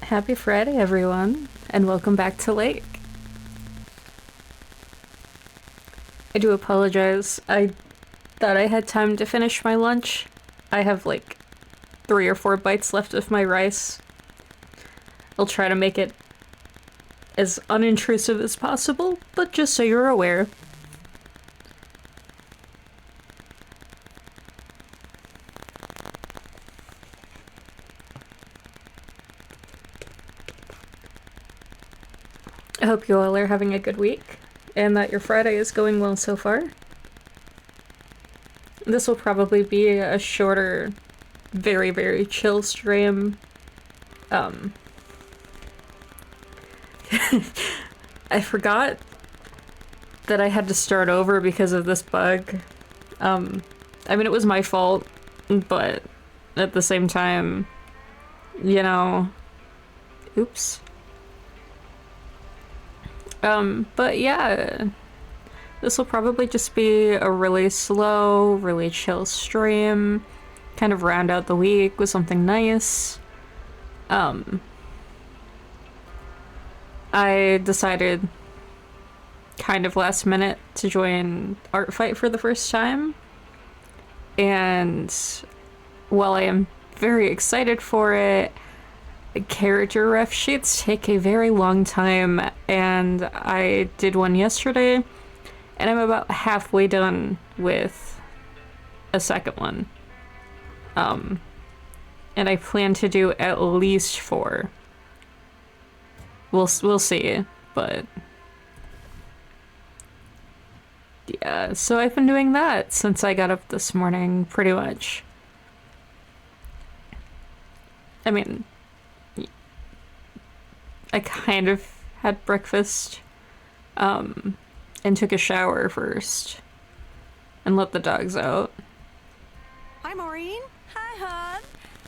Happy Friday, everyone, and welcome back to Lake. I do apologize. I thought I had time to finish my lunch. I have like 3 or 4 bites left of my rice. I'll try to make it as unintrusive as possible, but just so you're aware. I hope you all are having a good week, and that your Friday is going well so far. This will probably be a shorter, very, very chill stream. I forgot that I had to start over because of this bug. I mean, it was my fault, but at the same time, you know, oops. But yeah, this will probably just be a really slow, really chill stream, kind of round out the week with something nice. I decided kind of last minute to join Art Fight for the first time, and while I am very excited for it, character ref sheets take a very long time, and I did one yesterday, and I'm about halfway done with a second one. And I plan to do at least 4. We'll see, but yeah, so I've been doing that since I got up this morning, pretty much. I mean, I kind of had breakfast, and took a shower first, and let the dogs out. Hi, Maureen. Hi, hon.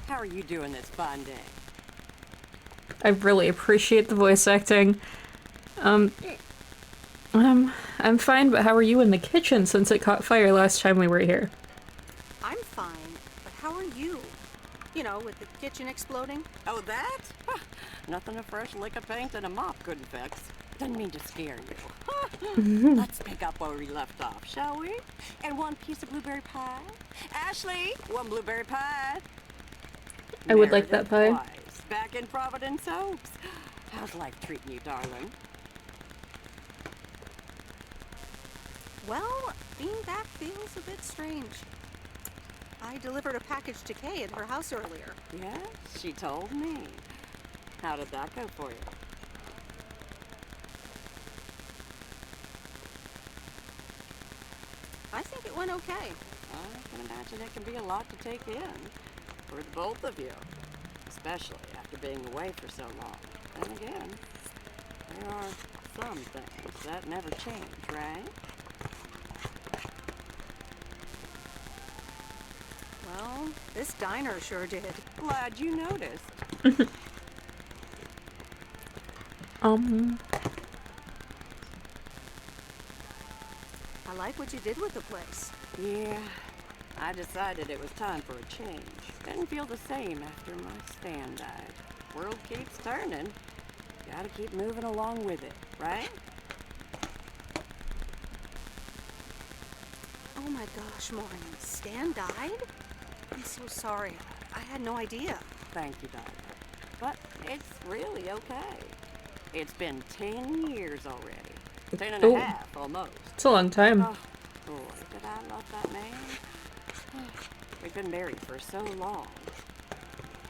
How are you doing this fine day? I really appreciate the voice acting. I'm fine, but how are you in the kitchen since it caught fire last time we were here? I'm fine, but how are you? You know, with the kitchen exploding? Oh, that? Nothing a fresh lick of paint and a mop couldn't fix. Didn't mean to scare you. Let's pick up where we left off, shall we? And 1 piece of blueberry pie. Ashley, 1 blueberry pie. I would like that pie. Weiss, back in Providence Oaks. How's life treating you, darling? Well, being back feels a bit strange. I delivered a package to Kay at her house earlier. Yes, she told me. How did that go for you? I think it went okay. I can imagine it can be a lot to take in for the both of you, especially after being away for so long. And again, there are some things that never change, right? Well, this diner sure did. Glad you noticed. I like what you did with the place. Yeah, I decided it was time for a change. Didn't feel the same after my stand died. World keeps turning. Gotta keep moving along with it, right? Oh my gosh, Maureen. Stan died? I'm so sorry. I had no idea. Thank you, darling. But it's really okay. It's been 10 years already. 10 and a half, almost. It's a long time. Oh, boy, did I love that man. We've been married for so long.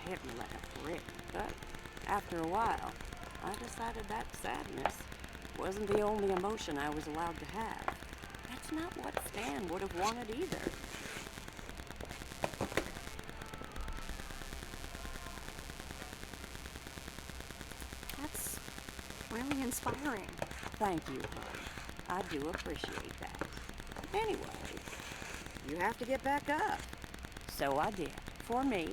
Hit me like a brick. But after a while, I decided that sadness wasn't the only emotion I was allowed to have. That's not what Stan would have wanted either. That's really inspiring. Thank you, hon. I do appreciate that. Anyway, you have to get back up. So I did. For me,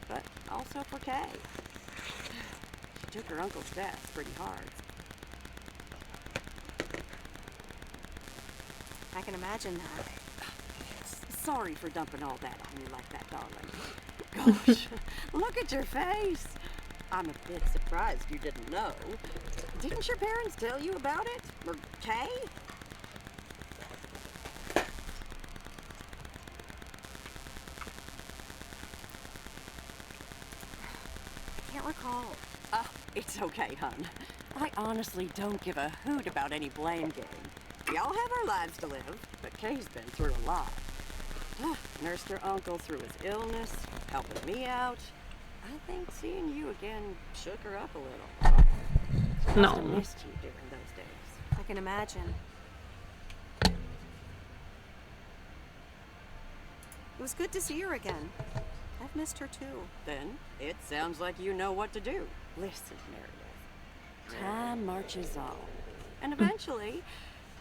but also for Kay. She took her uncle's death pretty hard. I can imagine that. Sorry for dumping all that on you like that, darling. Gosh, look at your face. I'm a bit surprised you didn't know. Didn't your parents tell you about it? Or Kay? Can't recall. It's okay, hon. I honestly don't give a hoot about any blame game. We all have our lives to live, but Kay's been through a lot. Nursed her uncle through his illness, helping me out. I think seeing you again shook her up a little. She must have No. missed you during those days. I can imagine. It was good to see her again. I've missed her too. Then it sounds like you know what to do. Listen, Meredith. Time marches on. And eventually,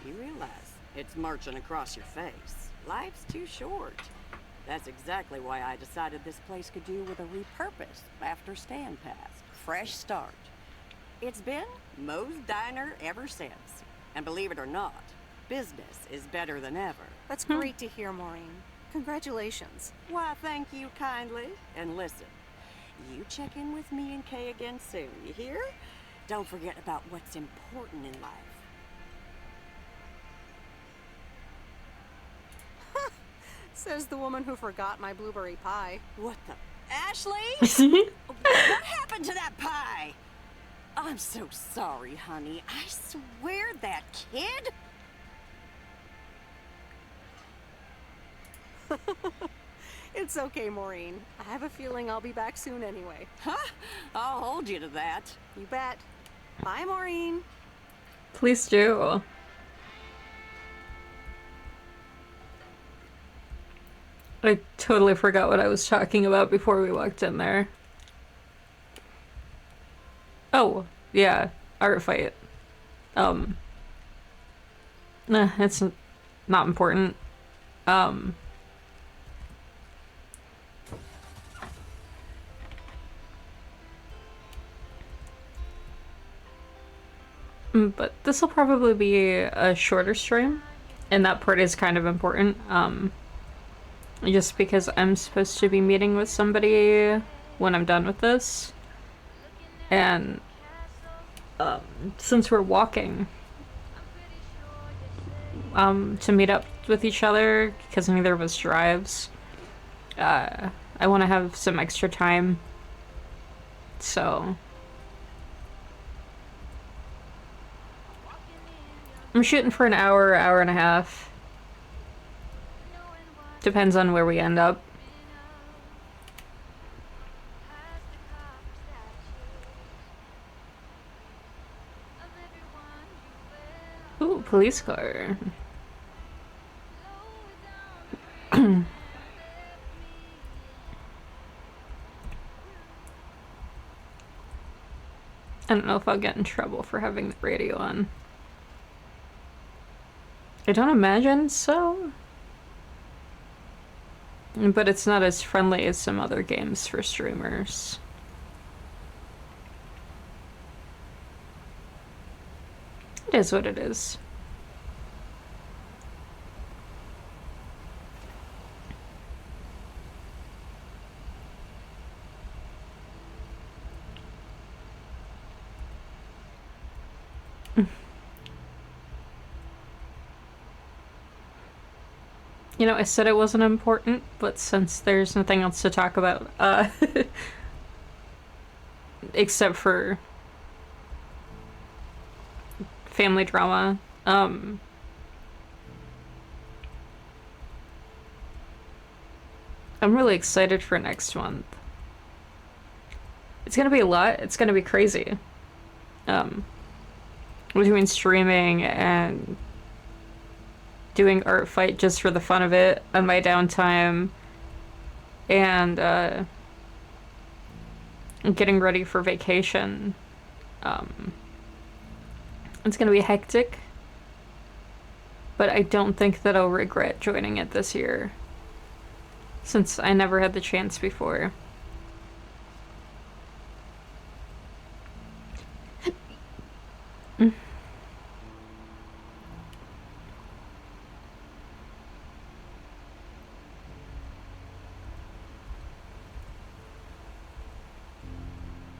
you realize it's marching across your face. Life's too short. That's exactly why I decided this place could do with a repurpose after Stan passed. Fresh start. It's been Moe's Diner ever since. And believe it or not, business is better than ever. That's great to hear, Maureen. Congratulations. Why, thank you kindly. And listen, you check in with me and Kay again soon, you hear? Don't forget about what's important in life. Says the woman who forgot my blueberry pie. What the? Ashley? What happened to that pie? I'm so sorry, honey. I swear that kid... It's okay, Maureen. I have a feeling I'll be back soon anyway. Huh? I'll hold you to that. You bet. Bye, Maureen. Please do. I totally forgot what I was talking about before we walked in there. Oh, yeah. Art fight. Nah, it's not important. But this will probably be a shorter stream, and that part is kind of important. Just because I'm supposed to be meeting with somebody when I'm done with this, and since we're walking, to meet up with each other because neither of us drives, I want to have some extra time, so. I'm shooting for an hour, hour and a half. Depends on where we end up. Ooh, police car. I don't know if I'll get in trouble for having the radio on. I don't imagine so. But it's not as friendly as some other games for streamers. It is what it is. You know, I said it wasn't important, but since there's nothing else to talk about, except for family drama, I'm really excited for next month. It's gonna be a lot. It's gonna be crazy. Between streaming and doing art fight just for the fun of it on my downtime, and getting ready for vacation. It's gonna be hectic, but I don't think that I'll regret joining it this year, since I never had the chance before.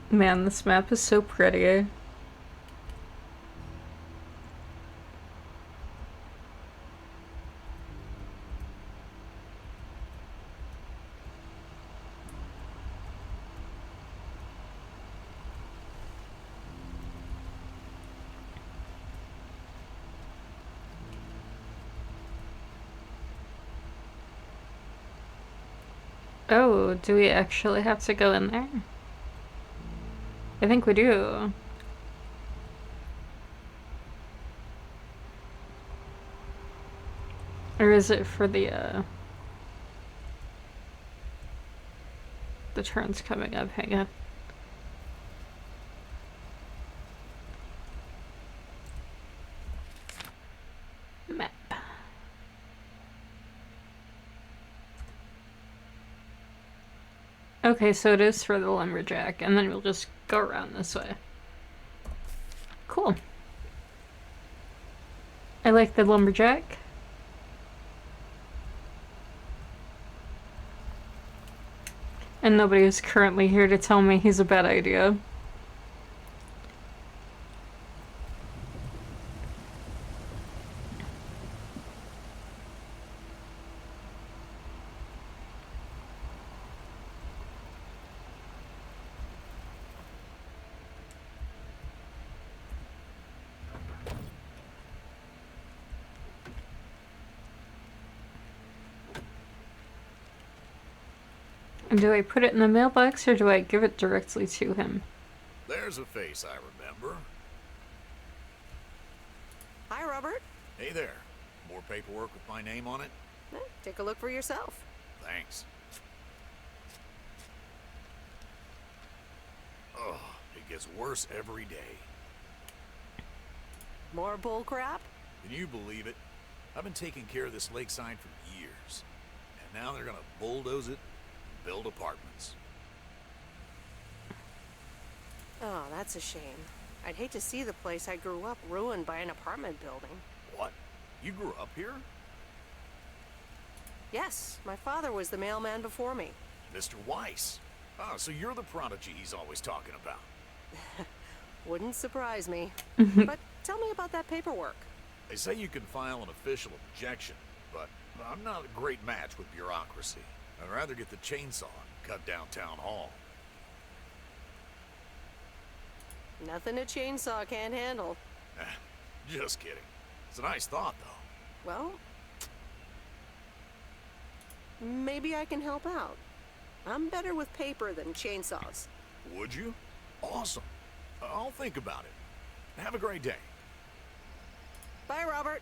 Man, this map is so pretty. Oh, do we actually have to go in there? I think we do. Or is it for the turns coming up? Hang on. Map. Okay, so it is for the lumberjack, and then we'll just go around this way. Cool. I like the lumberjack. And nobody is currently here to tell me he's a bad idea. Do I put it in the mailbox or do I give it directly to him? There's a face I remember. Hi, Robert. Hey there. More paperwork with my name on it? Take a look for yourself. Thanks. Oh, it gets worse every day. More bull crap? Can you believe it? I've been taking care of this lakeside for years. And now they're gonna bulldoze it and build apartments. Oh, that's a shame. I'd hate to see the place I grew up ruined by an apartment building. What? You grew up here? Yes, my father was the mailman before me. Mr. Weiss. Ah, so you're the prodigy he's always talking about. Wouldn't surprise me. But tell me about that paperwork. They say you can file an official objection, but I'm not a great match with bureaucracy. I'd rather get the chainsaw and cut down town hall. Nothing a chainsaw can't handle. Just kidding. It's a nice thought, though. Well, maybe I can help out. I'm better with paper than chainsaws. Would you? Awesome. I'll think about it. Have a great day. Bye, Robert.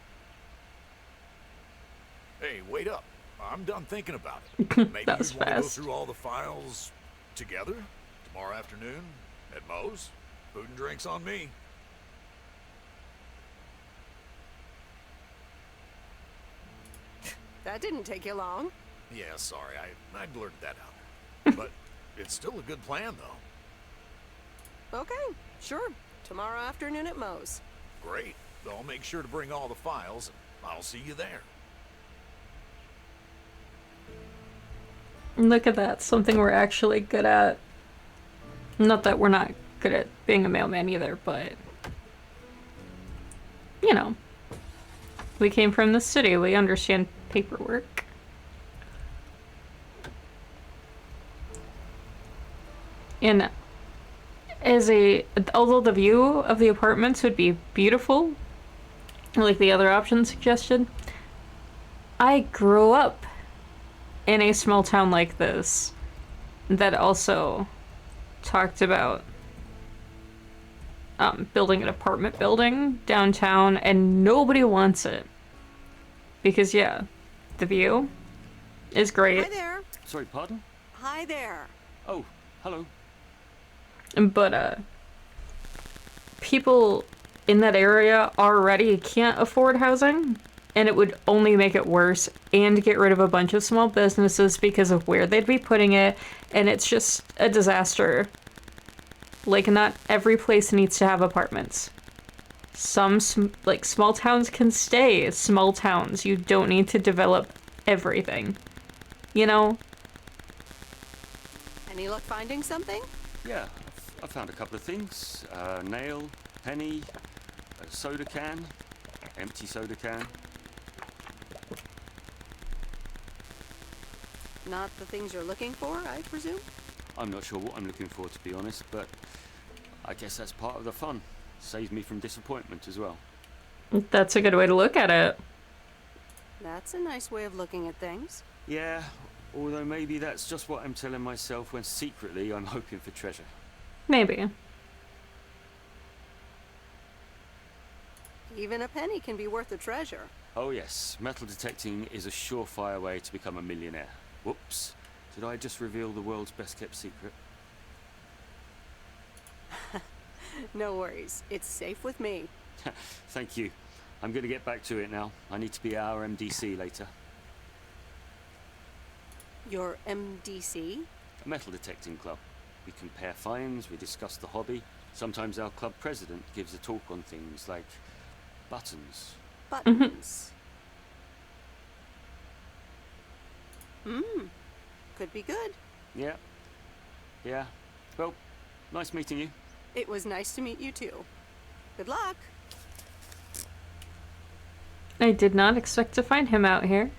Hey, wait up. I'm done thinking about it. Maybe That was you want to go fast. through all the files together? Tomorrow afternoon? At Moe's? Food and drinks on me. That didn't take you long. Yeah, sorry. I blurted that out. But it's still a good plan, though. Okay, sure. Tomorrow afternoon at Moe's. Great. I'll make sure to bring all the files, and I'll see you there. Look at that, something we're actually good at. Not that we're not good at being a mailman either, but... You know. We came from the city, we understand paperwork. And although the view of the apartments would be beautiful, like the other option suggested, I grew up in a small town like this that also talked about building an apartment building downtown, and nobody wants it. Because, yeah, the view is great. Hi there. Sorry, pardon? Hi there. Oh, hello. But, people in that area already can't afford housing, and it would only make it worse and get rid of a bunch of small businesses because of where they'd be putting it, and it's just a disaster. Like, not every place needs to have apartments. Some, small towns can stay as small towns. You don't need to develop everything. You know? Any luck finding something? Yeah, I I've found a couple of things. Nail, penny, a soda can, empty soda can. Not the things you're looking for, I presume? I'm not sure what I'm looking for, to be honest, but I guess that's part of the fun. Saves me from disappointment as well. That's a good way to look at it. That's a nice way of looking at things. Yeah, although maybe that's just what I'm telling myself when secretly I'm hoping for treasure. Maybe. Even a penny can be worth a treasure. Oh yes, metal detecting is a surefire way to become a millionaire. Whoops. Did I just reveal the world's best kept secret? No worries. It's safe with me. Thank you. I'm going to get back to it now. I need to be at our MDC later. Your MDC? A metal detecting club. We compare finds, we discuss the hobby. Sometimes our club president gives a talk on things like buttons. Buttons. Could be good. Yeah. Yeah. Well, nice meeting you. It was nice to meet you too. Good luck. I did not expect to find him out here.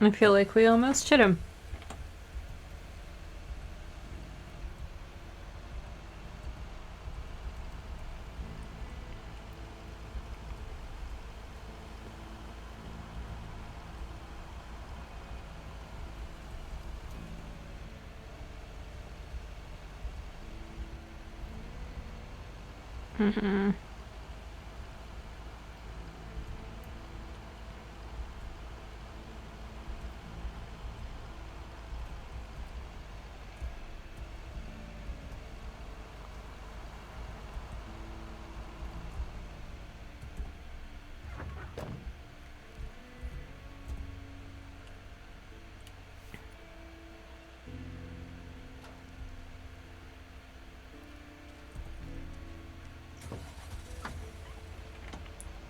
I feel like we almost hit him.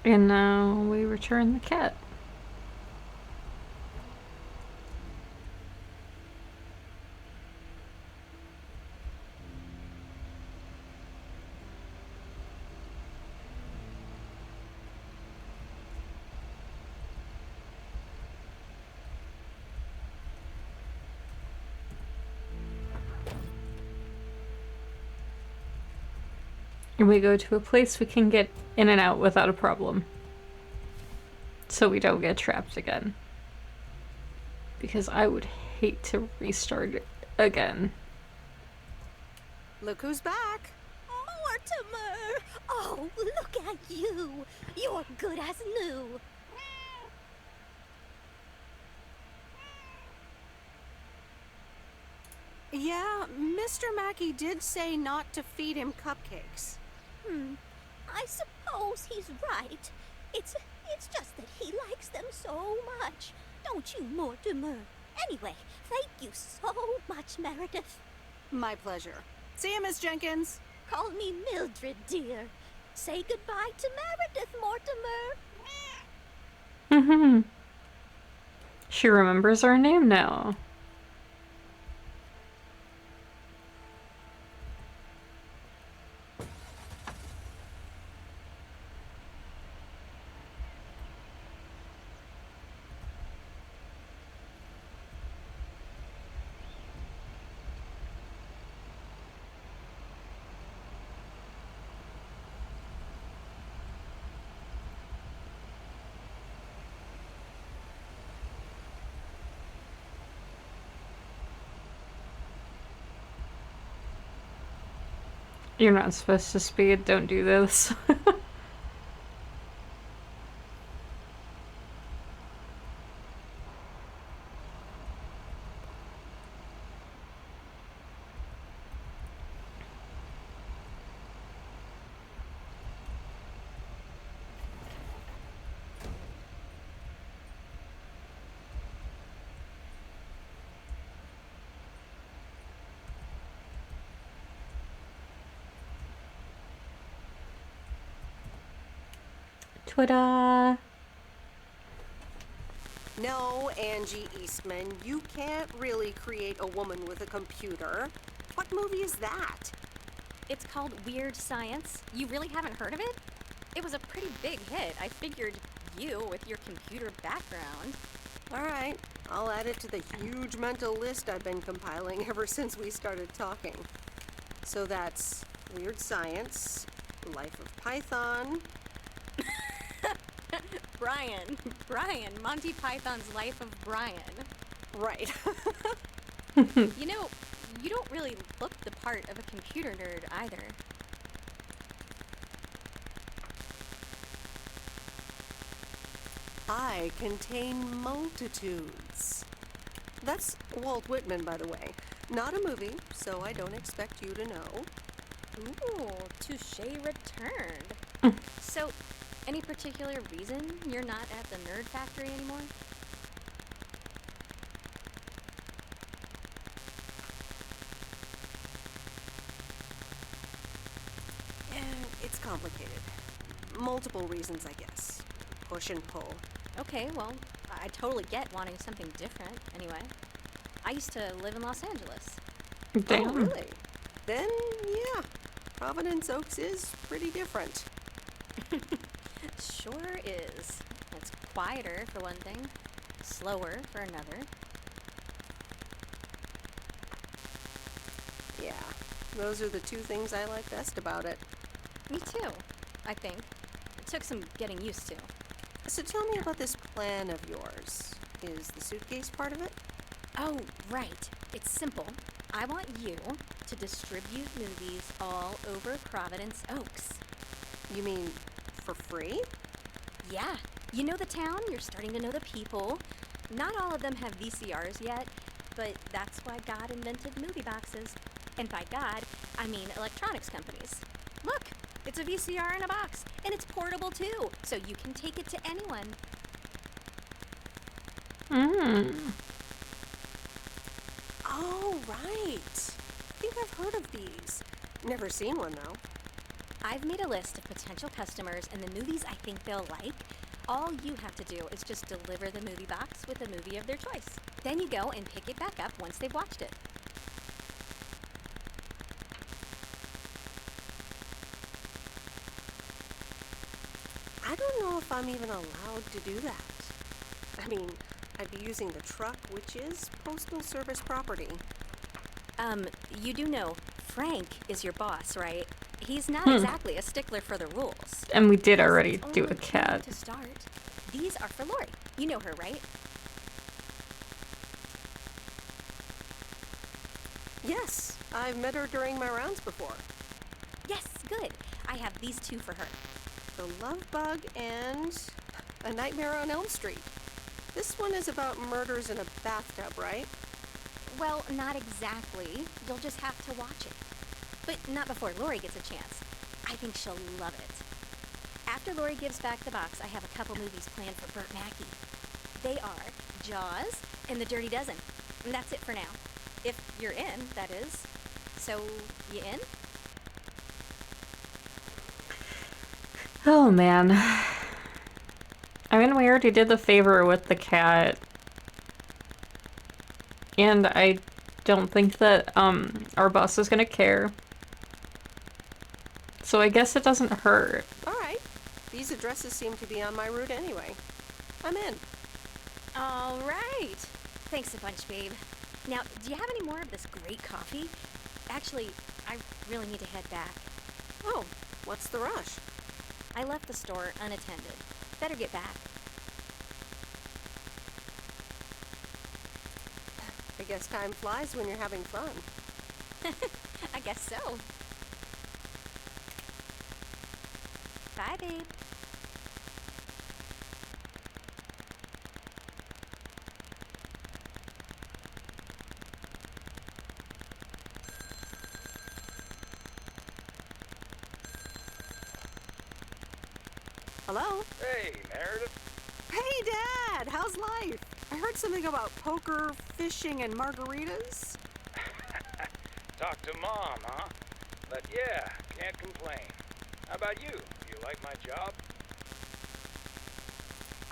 And now we return the cat. And we go to a place we can get in and out without a problem. So we don't get trapped again. Because I would hate to restart it again. Look who's back. Mortimer! Oh, look at you! You're good as new. Yeah, Mr. Mackey did say not to feed him cupcakes. I suppose he's right. It's just that he likes them so much. Don't you, Mortimer? Anyway, thank you so much, Meredith. My pleasure. See you, Miss Jenkins. Call me Mildred, dear. Say goodbye to Meredith, Mortimer. She remembers our name now. You're not supposed to speed, don't do this. Ta-da! No, Angie Eastman, you can't really create a woman with a computer. What movie is that? It's called Weird Science. You really haven't heard of it? It was a pretty big hit. I figured you, with your computer background. All right, I'll add it to the huge mental list I've been compiling ever since we started talking. So that's Weird Science, Life of Python. Brian, Monty Python's Life of Brian. Right. You know, you don't really look the part of a computer nerd either. I contain multitudes. That's Walt Whitman, by the way. Not a movie, so I don't expect you to know. Ooh, touche returned. So, any particular reason you're not at the Nerd Factory anymore? It's complicated. Multiple reasons, I guess. Push and pull. Okay, well, I totally get wanting something different, anyway. I used to live in Los Angeles. Damn. Oh, really? Then, yeah. Providence Oaks is pretty different. Sure is. It's quieter, for one thing. Slower, for another. Yeah, those are the two things I like best about it. Me too, I think. It took some getting used to. So tell me about this plan of yours. Is the suitcase part of it? Oh, right. It's simple. I want you to distribute movies all over Providence Oaks. You mean for free? Yeah. You know the town, you're starting to know the people. Not all of them have VCRs yet, but that's why God invented movie boxes. And by God, I mean electronics companies. Look, it's a VCR in a box, and it's portable too, so you can take it to anyone. Oh, right. I think I've heard of these. Never seen one, though. I've made a list of potential customers and the movies I think they'll like. All you have to do is just deliver the movie box with a movie of their choice. Then you go and pick it back up once they've watched it. I don't know if I'm even allowed to do that. I mean, I'd be using the truck, which is Postal Service property. You do know Frank is your boss, right? He's not exactly a stickler for the rules. And we did already It's do only a cat. To start, these are for Lori. You know her, right? Yes, I've met her during my rounds before. Yes, good. I have these two for her. The Love Bug and A Nightmare on Elm Street. This one is about murders in a bathtub, right? Well, not exactly. You'll just have to watch it. But not before Lori gets a chance. I think she'll love it. After Lori gives back the box, I have a couple movies planned for Burt Mackey. They are Jaws and The Dirty Dozen. And that's it for now. If you're in, that is. So, you in? Oh man. I mean, we already did the favor with the cat. And I don't think that our boss is gonna care. So I guess it doesn't hurt. All right. These addresses seem to be on my route anyway. I'm in. All right. Thanks a bunch, babe. Now, do you have any more of this great coffee? Actually, I really need to head back. Oh, what's the rush? I left the store unattended. Better get back. I guess time flies when you're having fun. I guess so. Bye, babe. Hello? Hey, Meredith. Hey, Dad! How's life? I heard something about poker, fishing, and margaritas. Talk to Mom, huh? But yeah, can't complain. How about you? You like my job?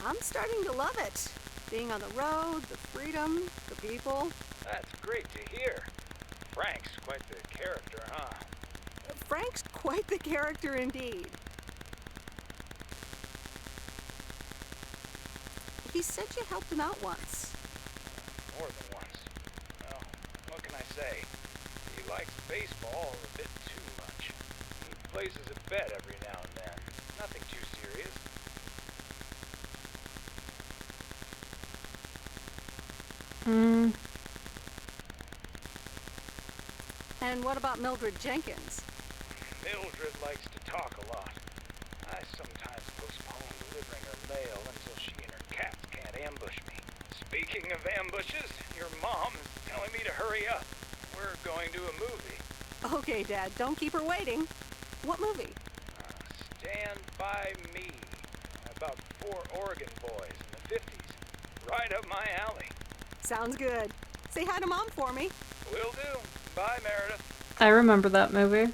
I'm starting to love it. Being on the road, the freedom, the people. That's great to hear. Frank's quite the character, huh? Frank's quite the character indeed. He said you helped him out once. More than once. Well, what can I say? He likes baseball a bit too much. He places a bet every now and then. Nothing too serious. And what about Mildred Jenkins? Mildred likes to talk a lot. I sometimes postpone delivering her mail until she and her cats can't ambush me. Speaking of ambushes, your mom is telling me to hurry up. We're going to a movie. Okay, Dad, don't keep her waiting. What movie? Stand By Me. About 4 Oregon boys in the 50s. Right up my alley. Sounds good. Say hi to Mom for me. Will do. Bye, Meredith. I remember that movie.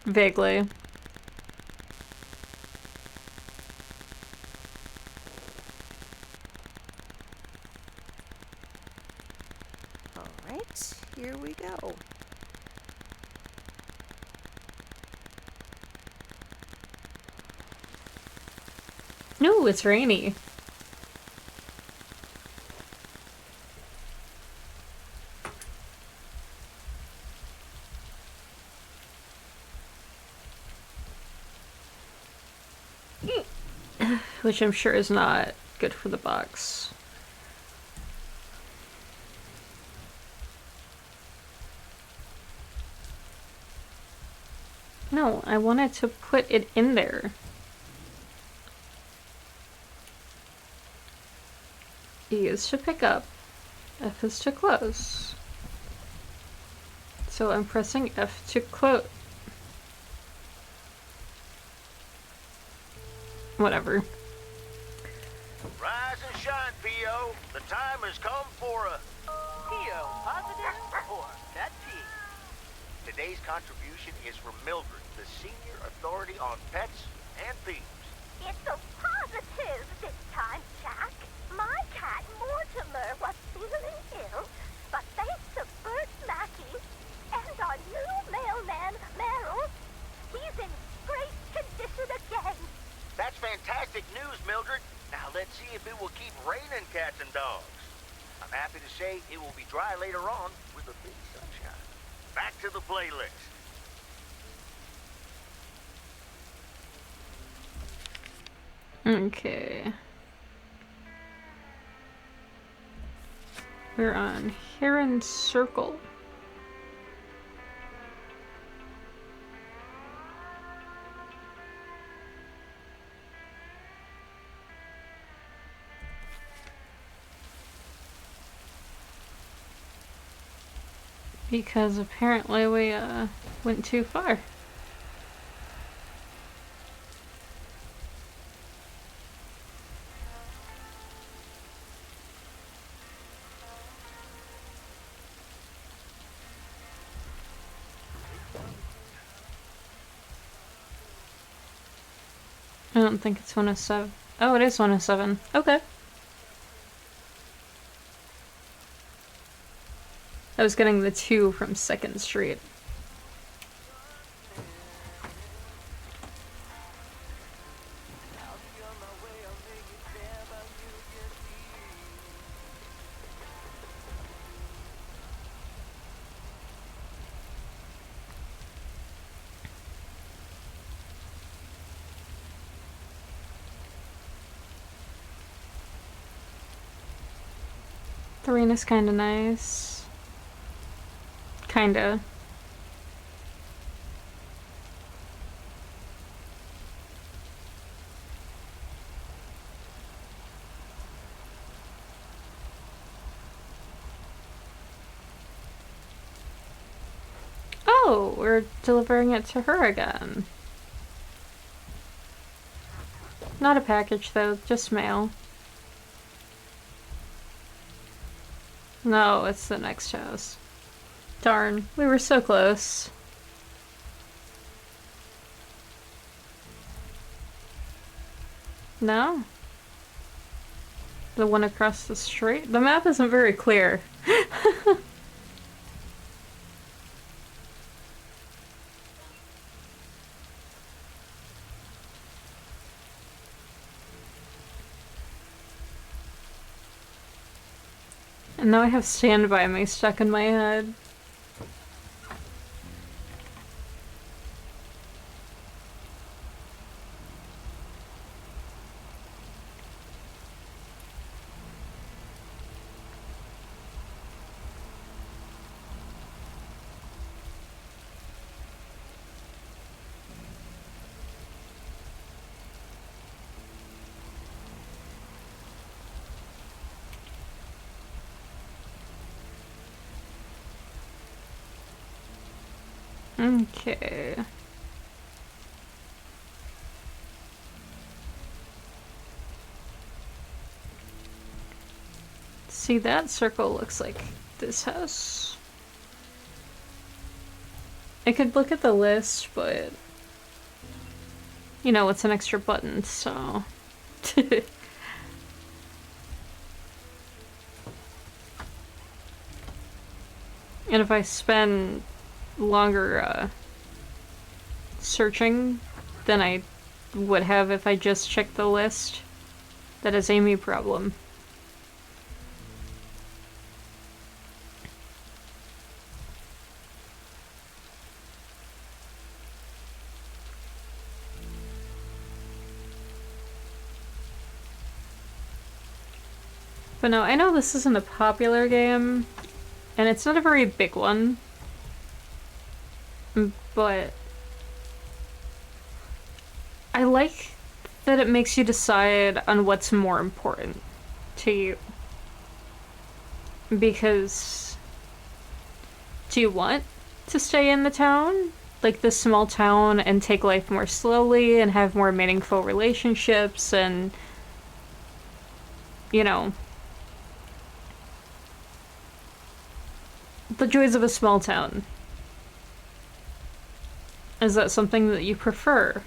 Vaguely. All right, here we go. No, it's rainy. Which I'm sure is not good for the box. No, I wanted to put it in there. E is to pick up, F is to close. So I'm pressing F to close. Whatever. Rise and shine, P.O. The time has come for a... P.O. positive or that P. Today's contribution is from Mildred, the senior authority on pets and thieves. It's a positive this time, Jack. My cat Mortimer was feeling ill, but thanks to Bert Mackey and our new mailman, Merrill, he's in great condition again. That's fantastic news, Mildred. Now let's see if it will keep raining cats and dogs. I'm happy to say it will be dry later on with a big sunshine. Back to the playlist. Okay. We're on Heron Circle. Because apparently we went too far. I don't think it's 107. Oh, it is 107. Okay. I was getting the 2 from 2nd Street. The arena's kinda nice. Kinda. Oh, we're delivering it to her again. Not a package though, just mail. No, it's the next house. Darn, we were so close. No? The one across the street? The map isn't very clear. And now I have Stand By Me stuck in my head. Okay. See, that circle looks like this house. I could look at the list, but you know, it's an extra button, so and if I spend longer searching than I would have if I just checked the list, that is a me problem. But no, I know this isn't a popular game, and it's not a very big one, but I like that it makes you decide on what's more important to you. Because do you want to stay in the town, like this small town, and take life more slowly and have more meaningful relationships and, you know, the joys of a small town? Is that something that you prefer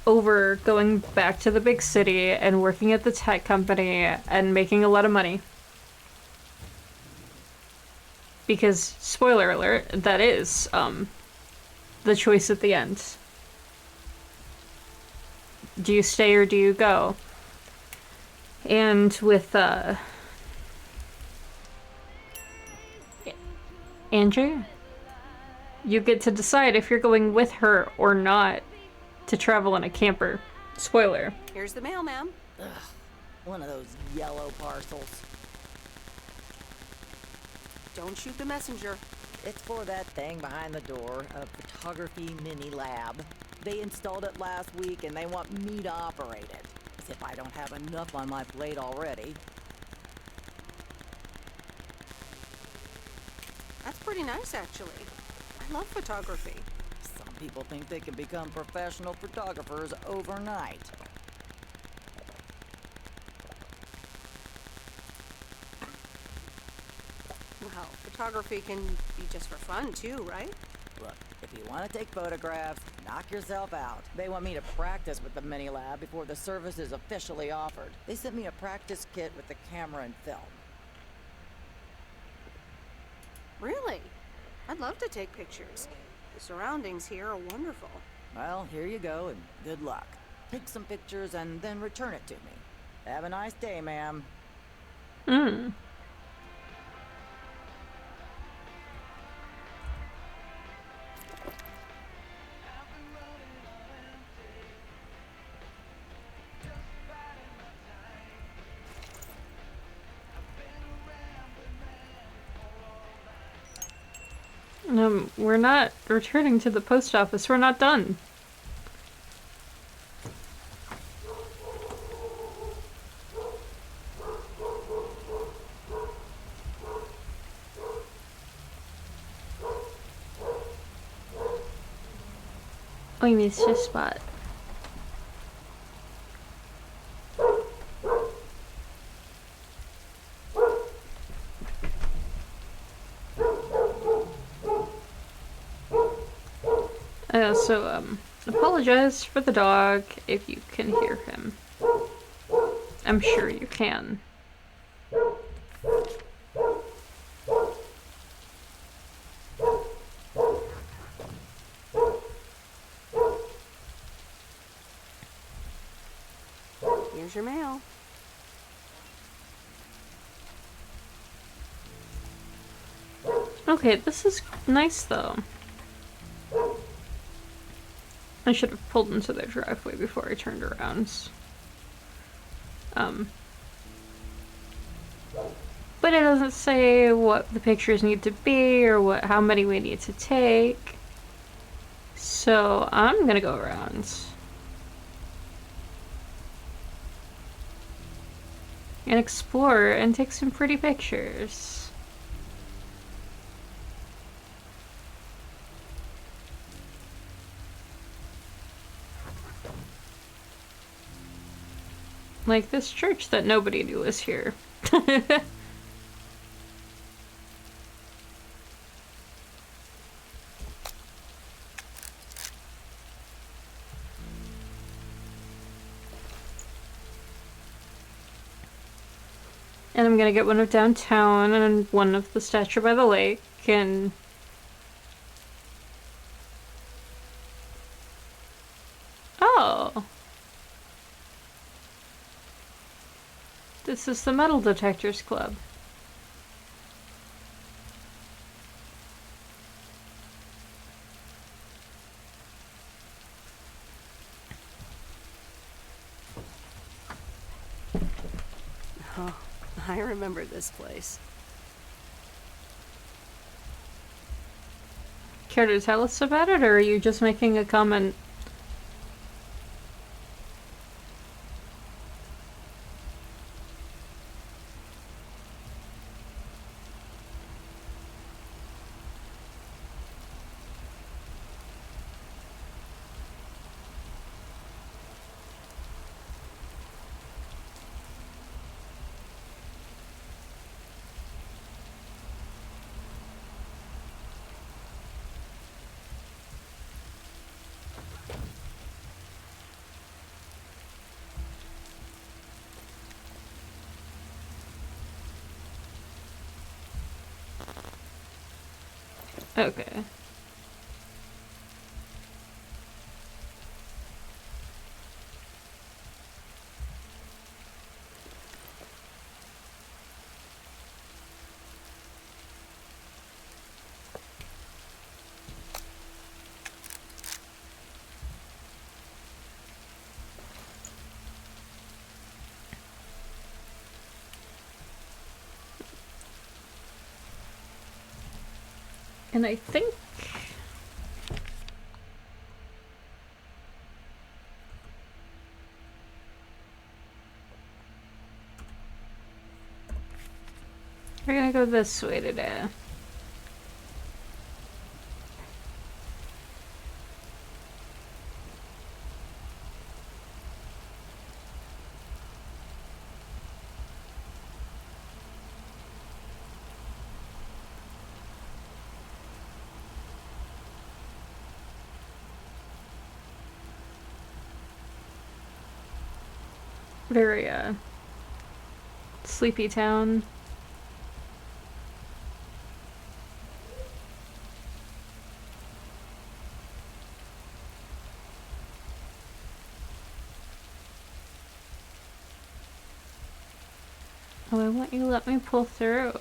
over going back to the big city and working at the tech company and making a lot of money? Because, spoiler alert, that is the choice at the end. Do you stay or do you go? And with Angie, you get to decide if you're going with her or not to travel in a camper. Spoiler. Here's the mail, ma'am. Ugh, one of those yellow parcels. Don't shoot the messenger. It's for that thing behind the door, a photography mini lab. They installed it last week and they want me to operate it. As if I don't have enough on my plate already. That's pretty nice, actually. I love photography. Some people think they can become professional photographers overnight. Well, photography can be just for fun, too, right? Look, if you want to take photographs, knock yourself out. They want me to practice with the mini lab before the service is officially offered. They sent me a practice kit with the camera and film. Really? I'd love to take pictures. The surroundings here are wonderful. Well, here you go, and good luck. Take some pictures and then return it to me. Have a nice day, ma'am. We're not returning to the post office. We're not done. We missed a spot. I also apologize for the dog if you can hear him. I'm sure you can. Here's your mail. Okay, this is nice though. I should have pulled into their driveway before I turned around. But it doesn't say what the pictures need to be or how many we need to take. So I'm gonna go around and explore and take some pretty pictures. Like this church that nobody knew was here. And I'm gonna get one of downtown and one of the statue by the lake and... Oh! This is the Metal Detectors Club. Oh, I remember this place. Care to tell us about it, or are you just making a comment? Okay. And I think... we're gonna go this way today. Very, sleepy town. Oh, I want you to let me pull through.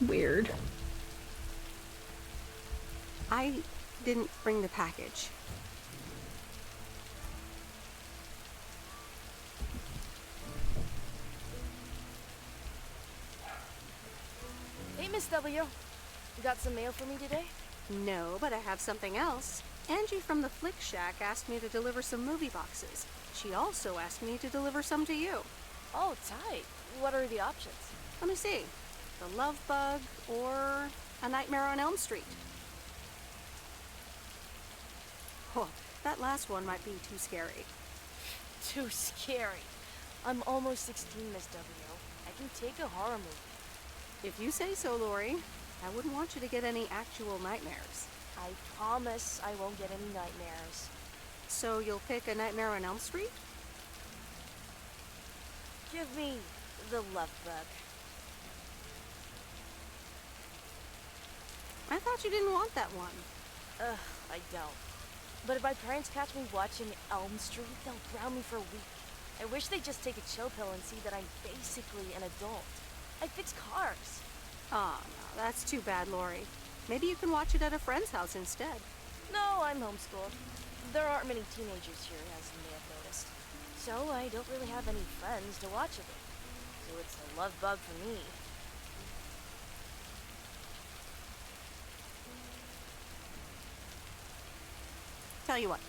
Weird. I didn't bring the package. Hey, Miss W. You got some mail for me today? No, but I have something else. Angie from the Flick Shack asked me to deliver some movie boxes. She also asked me to deliver some to you. Oh, tight. What are the options? Let me see. The Love Bug or A Nightmare on Elm Street. Oh, that last one might be too scary. Too scary. I'm almost 16, Miss W. I can take a horror movie. If you say so, Lori. I wouldn't want you to get any actual nightmares. I promise I won't get any nightmares. So you'll pick A Nightmare on Elm Street? Give me the love bug. I thought you didn't want that one. Ugh, I don't. But if my parents catch me watching Elm Street, they'll ground me for a week. I wish they'd just take a chill pill and see that I'm basically an adult. I fix cars. Oh, no, that's too bad, Lori. Maybe you can watch it at a friend's house instead. No, I'm homeschooled. There aren't many teenagers here, as you may have noticed. So I don't really have any friends to watch it with. So it's a love bug for me. Tell you what,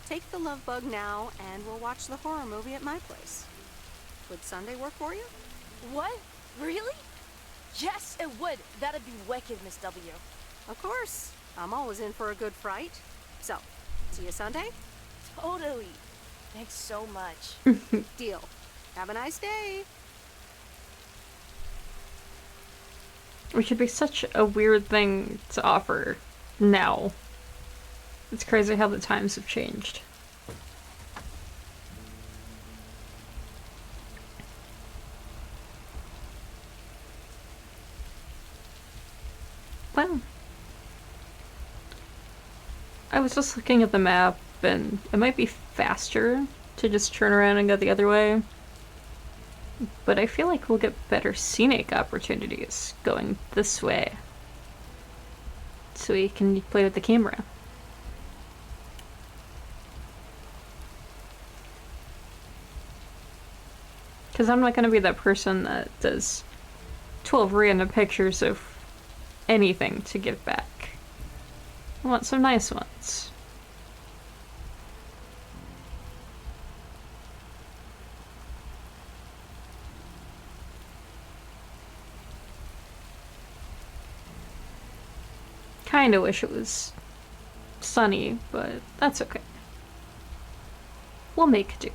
take the love bug now and we'll watch the horror movie at my place. Would Sunday work for you? What? Really? Yes, it would. That'd be wicked, Miss W. Of course. I'm always in for a good fright. So, see you Sunday? Totally. Thanks so much. Deal. Have a nice day. Which would be such a weird thing to offer now. It's crazy how the times have changed. Well, I was just looking at the map, and it might be faster to just turn around and go the other way. But I feel like we'll get better scenic opportunities going this way. So we can play with the camera. Because I'm not going to be that person that does 12 random pictures of anything to give back. I want some nice ones. Kinda wish it was sunny, but that's okay. We'll make do.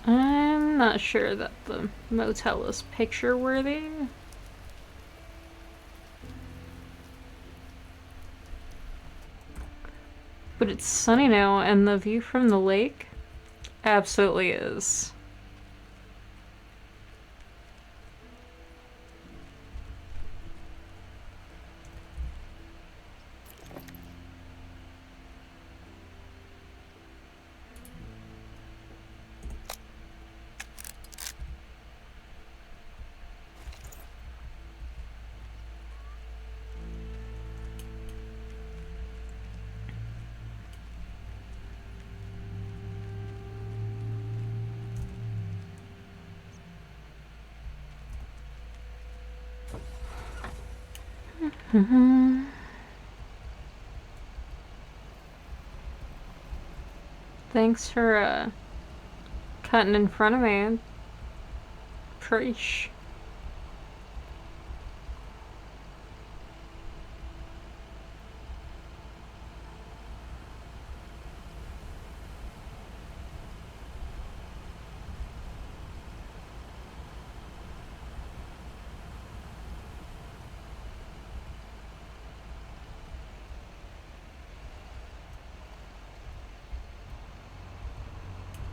I'm not sure that the motel is picture worthy. But it's sunny now, and the view from the lake absolutely is. Thanks for cutting in front of me. Preach.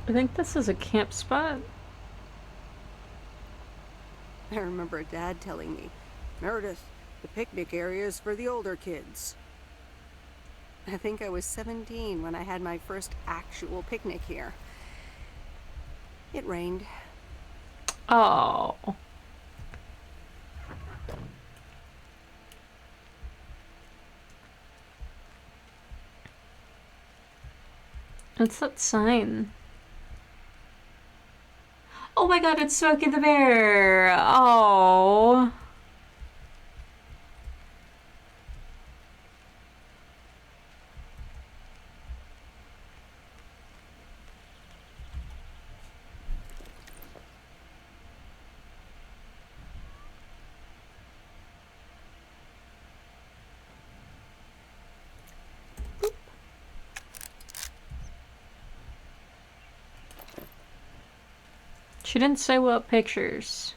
I think this is a camp spot. I remember Dad telling me, Meredith, the picnic area is for the older kids. I think I was 17 when I had my first actual picnic here. It rained. Oh. What's that sign? Oh my god, it's Smokey the Bear! Oh. She didn't say what pictures.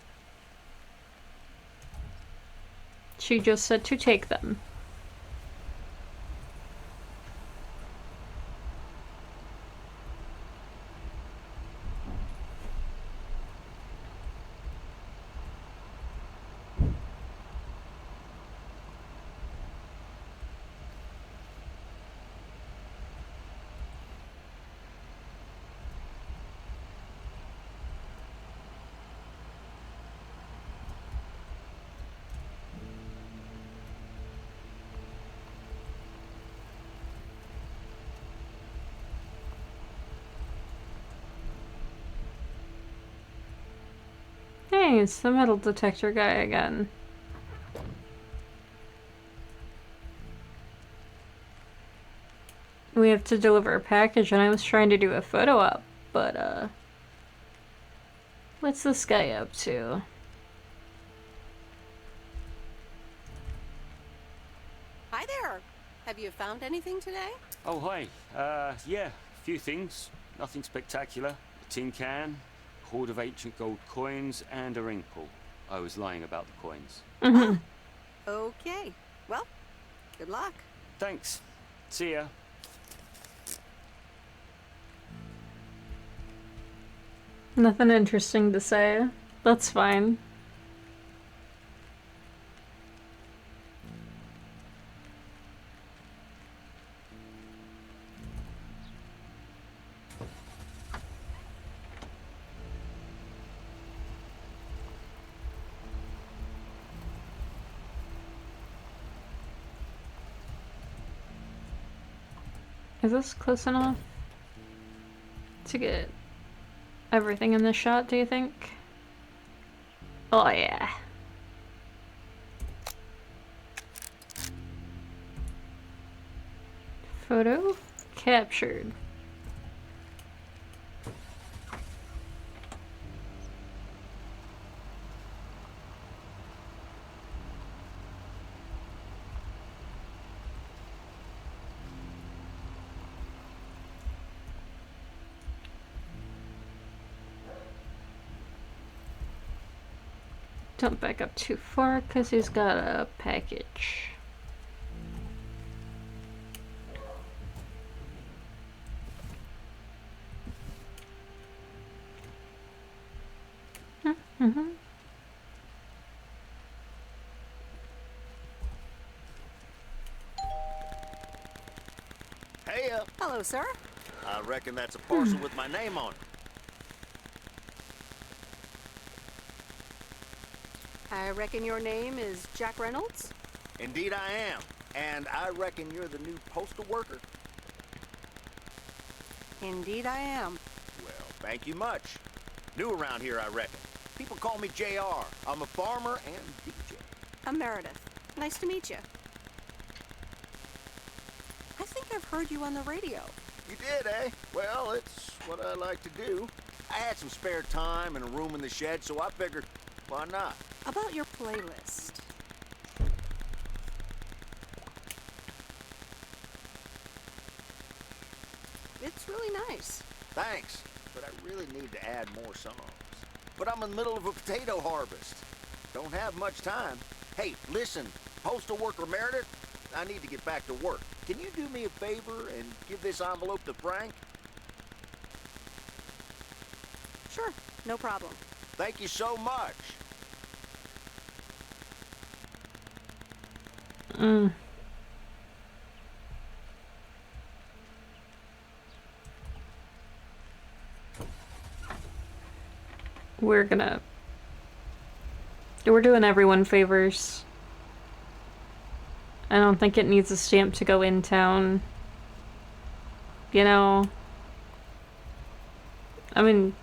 She just said to take them. Hey, it's the metal detector guy again. We have to deliver a package and I was trying to do a photo op, but what's this guy up to? Hi there. Have you found anything today? Oh, hi. Yeah, a few things. Nothing spectacular. A tin can, a hoard of ancient gold coins, and a ring pull. I was lying about the coins. Mm-hmm. Okay. Well, good luck. Thanks. See ya. Nothing interesting to say. That's fine. Is this close enough to get everything in this shot, do you think? Oh yeah. Photo captured. Don't back up too far because he's got a package. Mm-hmm. Hey, Hello, sir. I reckon that's a parcel with my name on it. I reckon your name is Jack Reynolds? Indeed I am. And I reckon you're the new postal worker? Indeed I am. Well, thank you much. New around here, I reckon. People call me JR. I'm a farmer and DJ. I'm Meredith. Nice to meet you. I think I've heard you on the radio. You did, eh? Well, it's what I like to do. I had some spare time and a room in the shed, so I figured, why not? About your playlist. It's really nice. Thanks, but I really need to add more songs. But I'm in the middle of a potato harvest. Don't have much time. Hey, listen, postal worker Meredith, I need to get back to work. Can you do me a favor and give this envelope to Frank? Sure, no problem. Thank you so much. We're doing everyone favors. I don't think it needs a stamp to go in town. You know? I mean,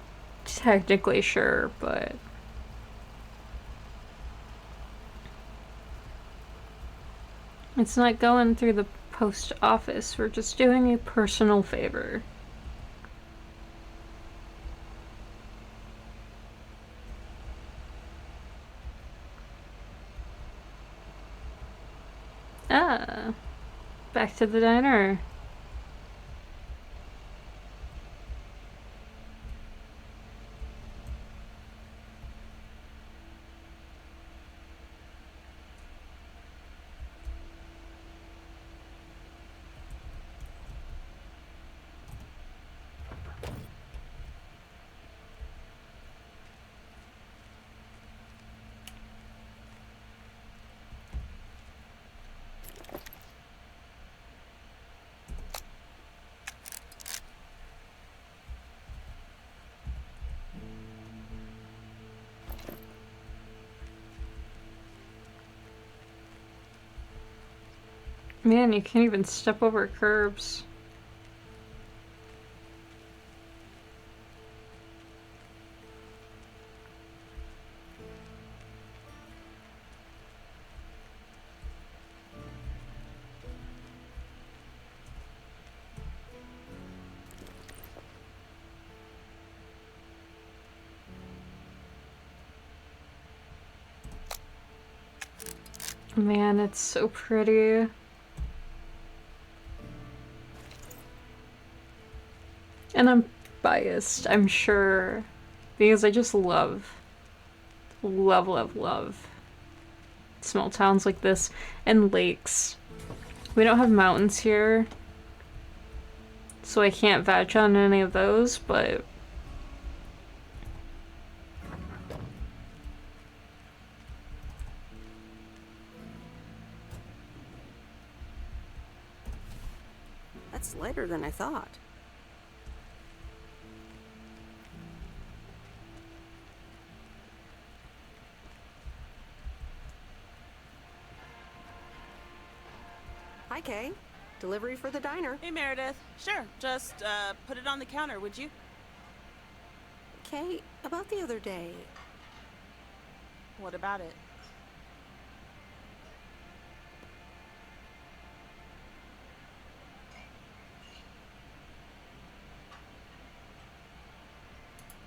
technically sure, but... It's not going through the post office. We're just doing a personal favor. Ah, back to the diner. Man, you can't even step over curbs. Man, it's so pretty. And I'm biased, I'm sure, because I just love small towns like this and lakes. We don't have mountains here, so I can't vouch on any of those, but That's lighter than I thought. Hi, Kay. Delivery for the diner. Hey, Meredith. Sure, just put it on the counter, would you? Kay, about the other day. What about it?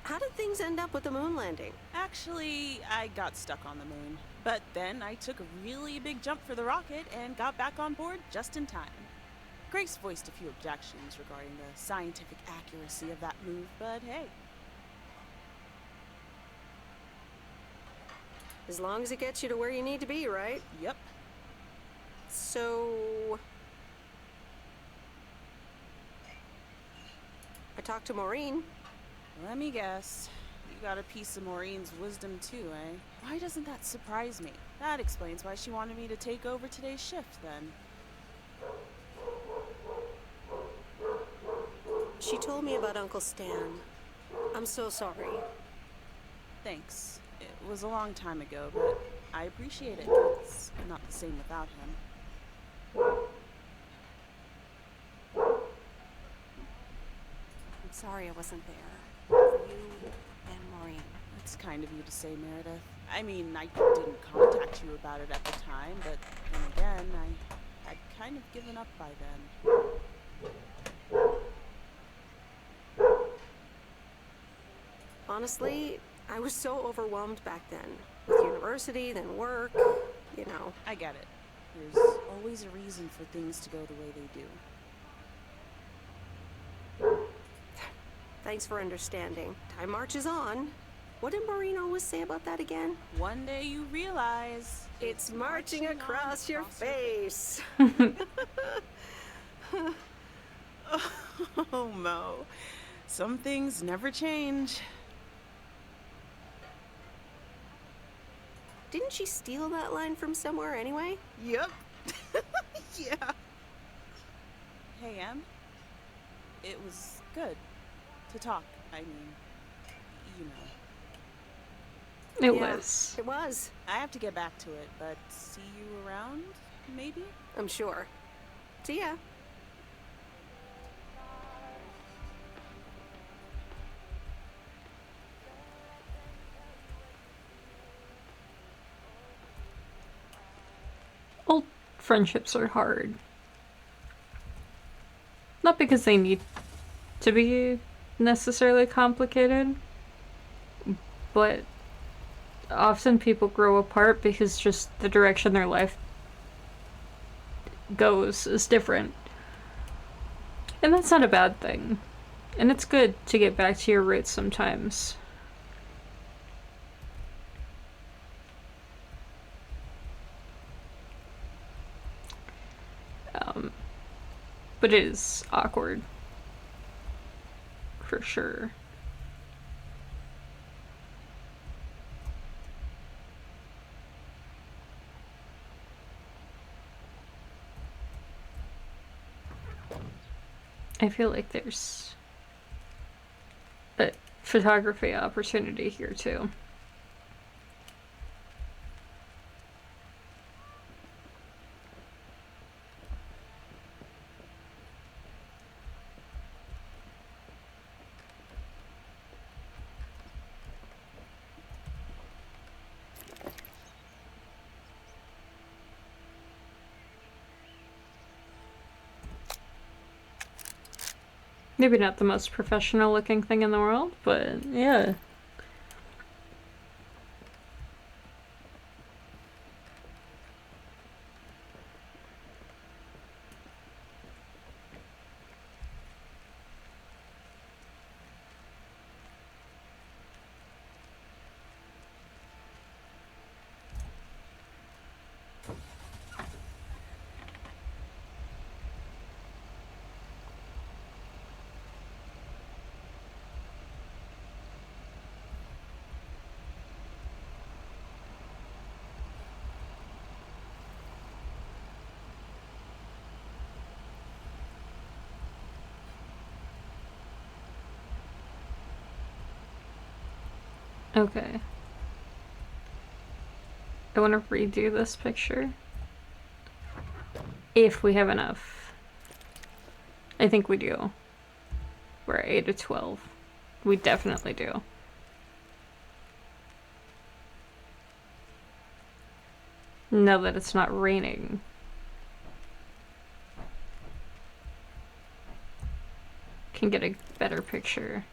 How did things end up with the moon landing? Actually, I got stuck on the moon. But then I took a really big jump for the rocket and got back on board just in time. Grace voiced a few objections regarding the scientific accuracy of that move, but hey. As long as it gets you to where you need to be, right? Yep. So... I talked to Maureen. Let me guess. You got a piece of Maureen's wisdom too, eh? Why doesn't that surprise me? That explains why she wanted me to take over today's shift, then. She told me about Uncle Stan. I'm so sorry. Thanks. It was a long time ago, but I appreciate it. It's not the same without him. I'm sorry I wasn't there. For you and Maureen. It's kind of you to say, Meredith. I mean, I didn't contact you about it at the time, but then again, I had kind of given up by then. Honestly, I was so overwhelmed back then. With university, then work, you know. I get it. There's always a reason for things to go the way they do. Thanks for understanding. Time marches on. What did Maureen always say about that again? One day you realize it's marching across your face. Oh, Mo. Some things never change. Didn't she steal that line from somewhere anyway? Yep. Yeah. Hey, Em. It was good to talk. I mean, you know. It was. It was. I have to get back to it, but see you around, maybe? I'm sure. See ya. Old friendships are hard. Not because they need to be necessarily complicated, but often people grow apart because just the direction their life goes is different. And that's not a bad thing. And it's good to get back to your roots sometimes. But it is awkward. For sure. I feel like there's a photography opportunity here too. Maybe not the most professional looking thing in the world, but yeah. Okay. I want to redo this picture. If we have enough. I think we do. We're at 8 of 12. We definitely do. Now that it's not raining. Can get a better picture.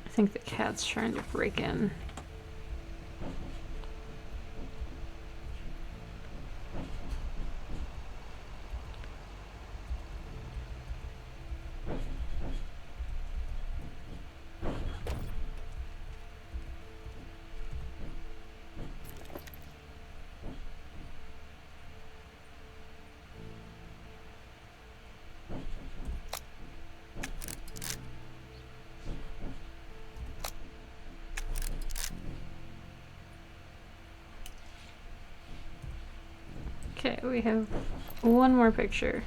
I think the cat's trying to break in. Okay, we have one more picture.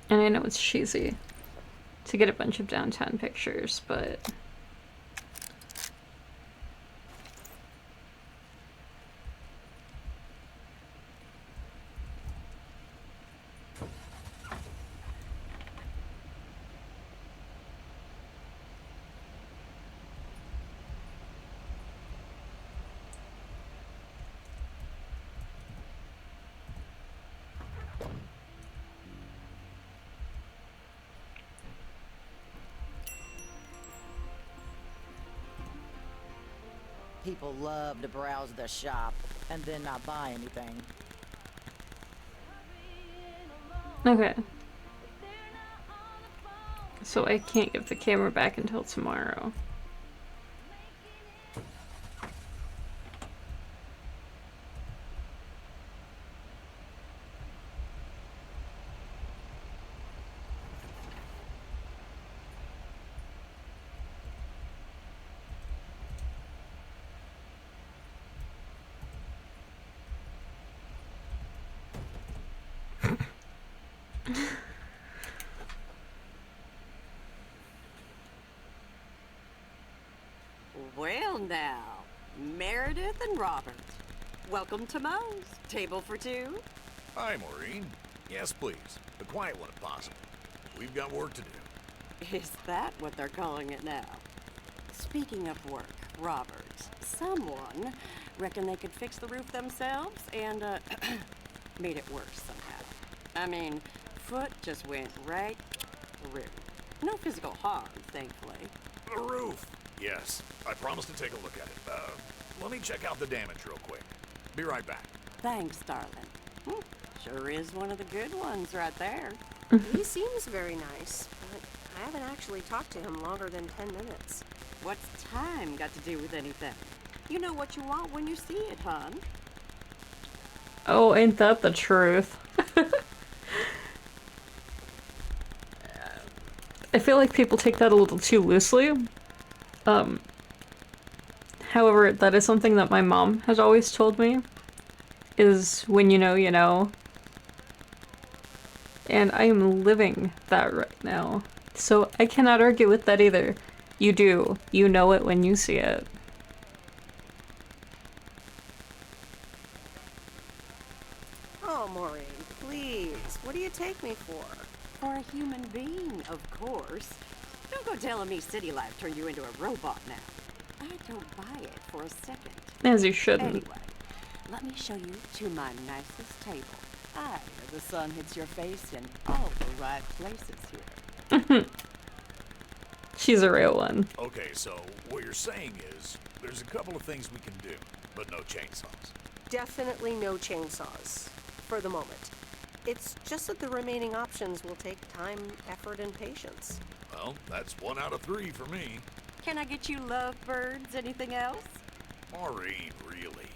And I know it's cheesy to get a bunch of downtown pictures, but People love to browse the shop and then not buy anything. okay. So I can't give the camera back until tomorrow. Well now, Meredith and Robert. Welcome to Moe's. Table for two? Hi, Maureen. Yes, please. But quiet one if possible. We've got work to do. Is that what they're calling it now? Speaking of work, Robert, someone reckoned they could fix the roof themselves and, made it worse somehow. I mean, foot just went right through. No physical harm, thankfully. The roof. Yes, I promised to take a look at it. Let me check out the damage real quick. Be right back. Thanks, darling. Sure is one of the good ones right there. He seems very nice, but I haven't actually talked to him longer than 10 minutes. What's time got to do with anything? You know what you want when you see it, hon. Oh, ain't that the truth? I feel like people take that a little too loosely. However, that is something that my mom has always told me, is when you know, you know. And I am living that right now. So I cannot argue with that either. You do. You know it when you see it. Oh, Maureen, please. What do you take me for? For a human being, of course. Don't go telling me city life turned you into a robot now. I don't buy it for a second. As you shouldn't. Anyway, let me show you to my nicest table. I know the sun hits your face in all the right places here. She's a real one. Okay, so what you're saying is there's a couple of things we can do, but no chainsaws. Definitely no chainsaws. For the moment. It's just that the remaining options will take time, effort, and patience. Well, that's 1 out of 3 for me. Can I get you lovebirds? Anything else? Maureen, really?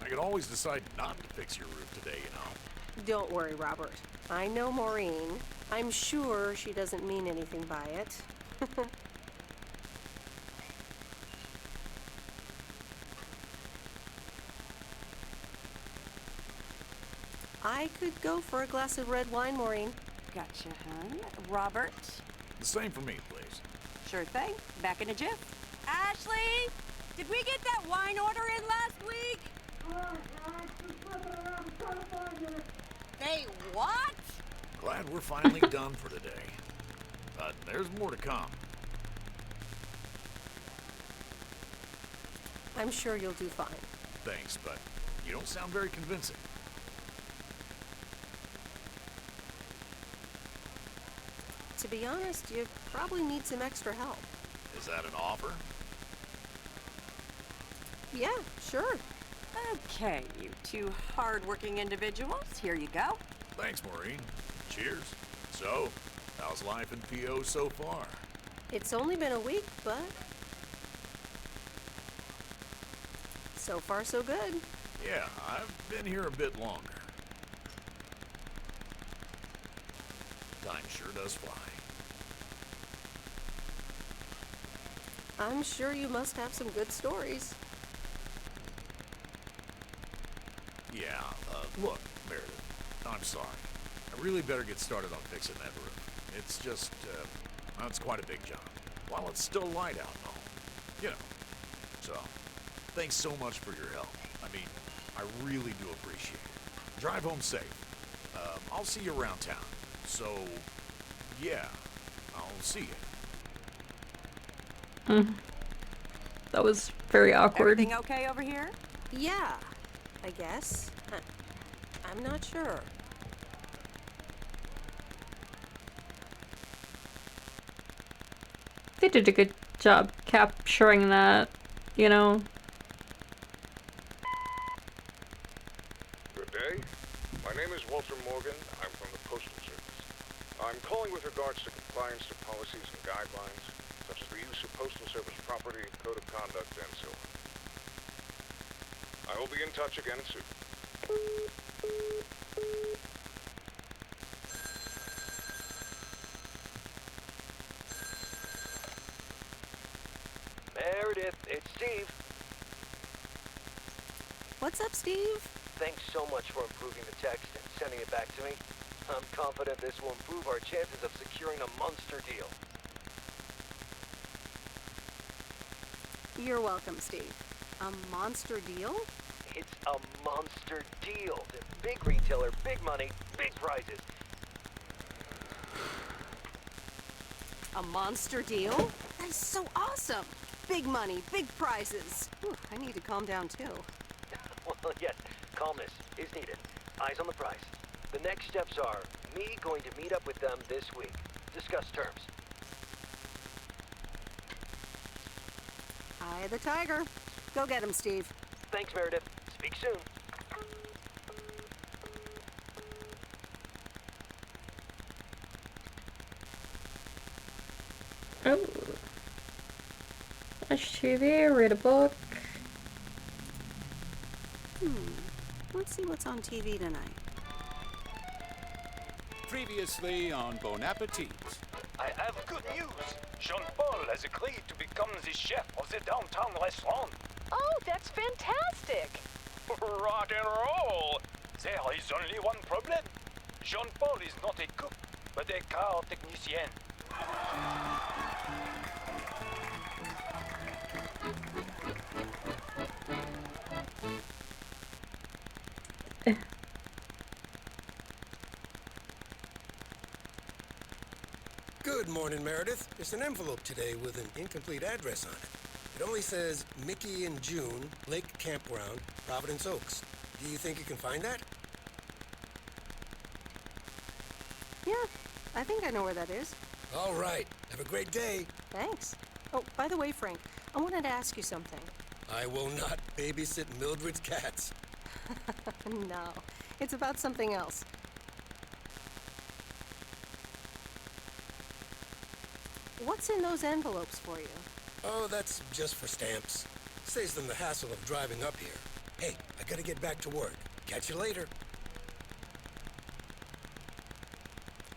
I could always decide not to fix your roof today, you know? Don't worry, Robert. I know Maureen. I'm sure she doesn't mean anything by it. I could go for a glass of red wine, Maureen. Gotcha, hon. Robert? The same for me, please. Sure thing. Back in a jiff. Ashley! Did we get that wine order in last week? Hey, what? Glad we're finally done for today. But there's more to come. I'm sure you'll do fine. Thanks, but you don't sound very convincing. To be honest, you probably need some extra help. Is that an offer? Yeah, sure. Okay, you two hard-working individuals. Here you go. Thanks, Maureen. Cheers. So, how's life in PO so far? It's only been a week, but so far so good. Yeah, I've been here a bit longer. Time sure does fly. I'm sure you must have some good stories. Yeah, look, Meredith, I'm sorry. I really better get started on fixing that roof. It's just, well, it's quite a big job. While it's still light out and all. You know. So, thanks so much for your help. I mean, I really do appreciate it. Drive home safe. I'll see you around town. So, yeah, I'll see you. That was very awkward. Everything okay over here? Yeah, I guess. I'm not sure. They did a good job capturing that, you know. Good day. My name is Walter Morgan. I'm from the Postal Service. I'm calling with regards to compliance to policies and guidelines, such as the use of Postal Service property, code of conduct, and so on. I will be in touch again soon. Meredith, it's Steve. What's up, Steve? Thanks so much for improving the text and sending it back to me. I'm confident this will improve our chances of securing a monster deal. You're welcome, Steve. A monster deal? It's a monster deal. The big retailer, big money, big prizes. A monster deal? That's so awesome! Big money, big prizes. Whew, I need to calm down too. Well, yes, calmness is needed. Eyes on the prize. The next steps are me going to meet up with them this week. Discuss terms. Eye of the tiger. Go get him, Steve. Thanks, Meredith. Speak soon. Oh. Watch TV, read a book. Let's see what's on TV tonight. Previously on Bon Appetit. I have good news. Jean-Paul has agreed to become the chef of the downtown restaurant. Oh, that's fantastic! Rock and roll! There is only one problem. Jean-Paul is not a cook, but a car technician. Good morning, Meredith. There's an envelope today with an incomplete address on it. It only says Mickey and June, Lake Campground, Providence Oaks. Do you think you can find that? Yeah, I think I know where that is. All right. Have a great day. Thanks. Oh, by the way, Frank, I wanted to ask you something. I will not babysit Mildred's cats. No, it's about something else. What's in those envelopes for you? Oh, that's just for stamps. Saves them the hassle of driving up here. Hey, I gotta get back to work. Catch you later.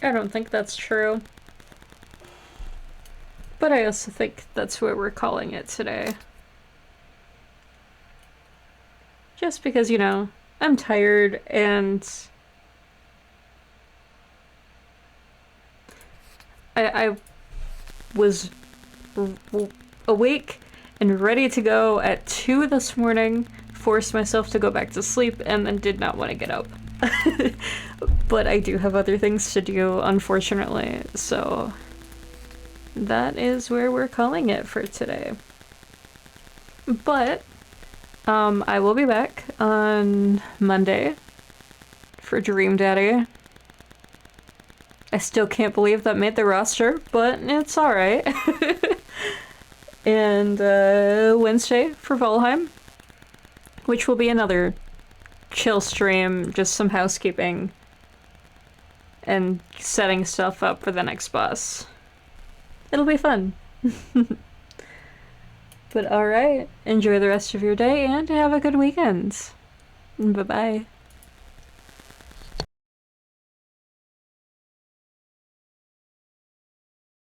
I don't think that's true. But I also think that's what we're calling it today. Just because, you know, I'm tired and I was awake and ready to go at 2 this morning, forced myself to go back to sleep, and then did not want to get up. But I do have other things to do, unfortunately, so that is where we're calling it for today. But I will be back on Monday for Dream Daddy. I still can't believe that made the roster, but it's alright. And Wednesday for Valheim, which will be another chill stream, just some housekeeping and setting stuff up for the next boss. It'll be fun. But alright, enjoy the rest of your day and have a good weekend. Bye-bye.